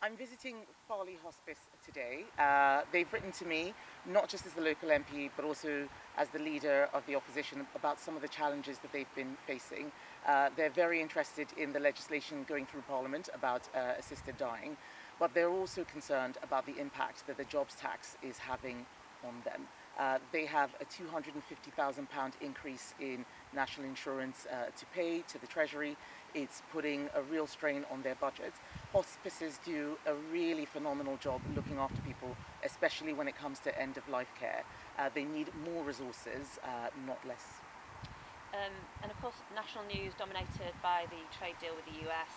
I'm visiting Farleigh Hospice today. They've written to me, not just as the local MP, but also as the leader of the opposition, about some of the challenges that they've been facing. They're very interested in the legislation going through Parliament about assisted dying, but they're also concerned about the impact that the jobs tax is having on them. They have a £250,000 increase in national insurance to pay to the Treasury. It's putting a real strain on their budgets. Hospices do a really phenomenal job looking after people, especially when it comes to end-of-life care. They need more resources, not less. And of course, national news dominated by the trade deal with the US.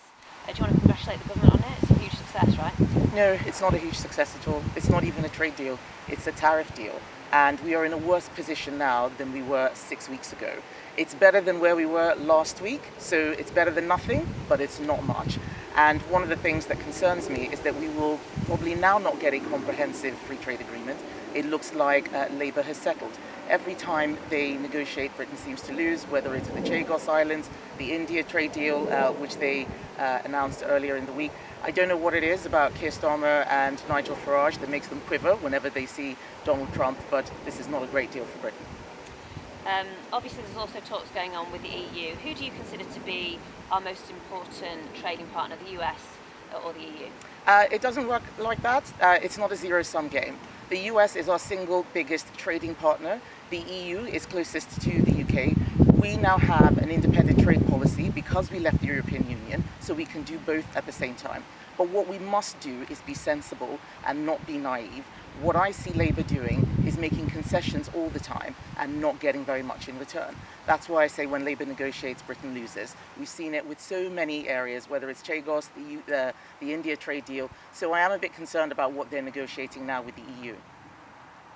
Do you want to congratulate the government on it? It's a huge success, right? No, it's not a huge success at all. It's not even a trade deal. It's a tariff deal. And we are in a worse position now than we were 6 weeks ago. It's better than where we were last week, so it's better than nothing, but it's not much. And one of the things that concerns me is that we will probably now not get a comprehensive free trade agreement. It looks like Labour has settled. Every time they negotiate, Britain seems to lose, whether it's the Chagos Islands, the India trade deal, which they announced earlier in the week. I don't know what it is about Keir Starmer and Nigel Farage that makes them quiver whenever they see Donald Trump, but this is not a great deal for Britain. Obviously, there's also talks going on with the EU. Who do you consider to be our most important trading partner, the US or the EU? It doesn't work like that. It's not a zero-sum game. The US is our single biggest trading partner. The EU is closest to the UK. We now have an independent trade policy because we left the European Union, so we can do both at the same time. But what we must do is be sensible and not be naive. What I see Labour doing is making concessions all the time and not getting very much in return. That's why I say when Labour negotiates, Britain loses. We've seen it with so many areas, whether it's Chagos, the India trade deal. So I am a bit concerned about what they're negotiating now with the EU.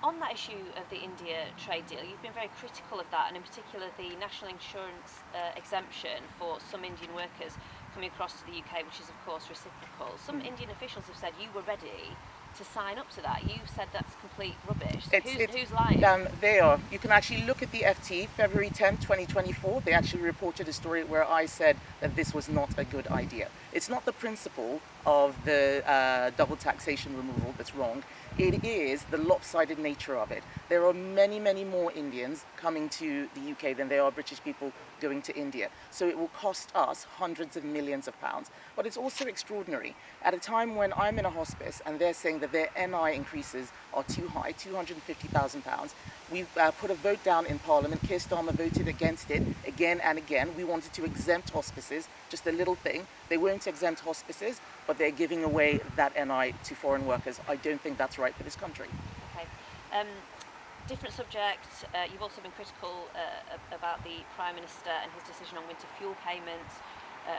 On that issue of the India trade deal, you've been very critical of that, and in particular the national insurance exemption for some Indian workers coming across to the UK, which is of course reciprocal. Some Indian officials have said you were ready to sign up to that. You said that's complete rubbish. So who's lying? They are. You can actually look at the FT, February 10, 2024. They actually reported a story where I said that this was not a good idea. It's not the principle of the double taxation removal that's wrong. It is the lopsided nature of it. There are many, many more Indians coming to the UK than there are British people going to India. So it will cost us hundreds of millions of pounds. But it's also extraordinary. At a time when I'm in a hospice and they're saying that their NI increases are too high, £250,000. We've put a vote down in Parliament. Keir Starmer voted against it again and again. We wanted to exempt hospices, just a little thing. They won't exempt hospices, but they're giving away that NI to foreign workers. I don't think that's right for this country. Okay. Different subject, you've also been critical about the Prime Minister and his decision on winter fuel payments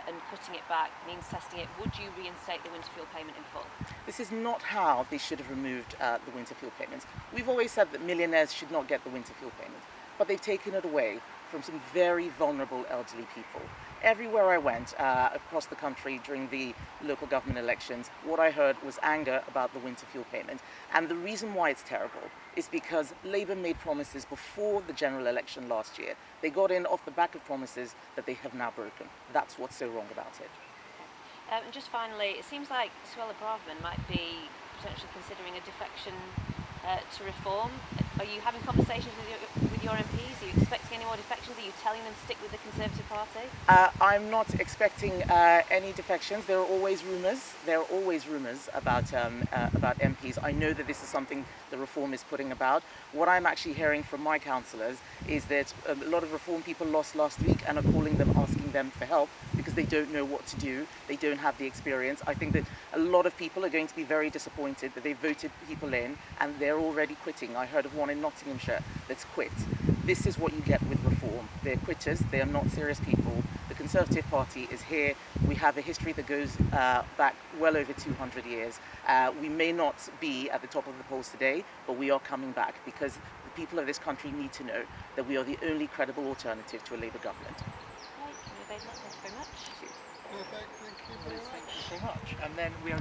and cutting it back, means testing it. Would you reinstate the winter fuel payment in full? This is not how they should have removed the winter fuel payments. We've always said that millionaires should not get the winter fuel payments, but they've taken it away from some very vulnerable elderly people. Everywhere I went across the country during the local government elections, what I heard was anger about the winter fuel payment. And the reason why it's terrible is because Labour made promises before the general election last year. They got in off the back of promises that they have now broken. That's what's so wrong about it. Okay. And just finally, it seems like Suella Braverman might be potentially considering a defection to reform. Are you having conversations with your MPs? Are you expecting any more defections? Are you telling them to stick with the Conservative Party? I'm not expecting any defections. There are always rumours. There are always rumours about MPs. I know that this is something the Reform is putting about. What I'm actually hearing from my councillors is that a lot of Reform people lost last week and are calling them, asking them for help because they don't know what to do. They don't have the experience. I think that a lot of people are going to be very disappointed that they voted people in and they're already quitting. I heard of one in Nottinghamshire that's quit. This is what you get with Reform. They're quitters. They are not serious people. The Conservative Party is here. We have a history that goes back well over 200 years. We may not be at the top of the polls today, but we are coming back because the people of this country need to know that we are the only credible alternative to a Labour government. Right, Kemi Badenoch, thank you very much. Thank you. Perfect, thank you very much. And then we are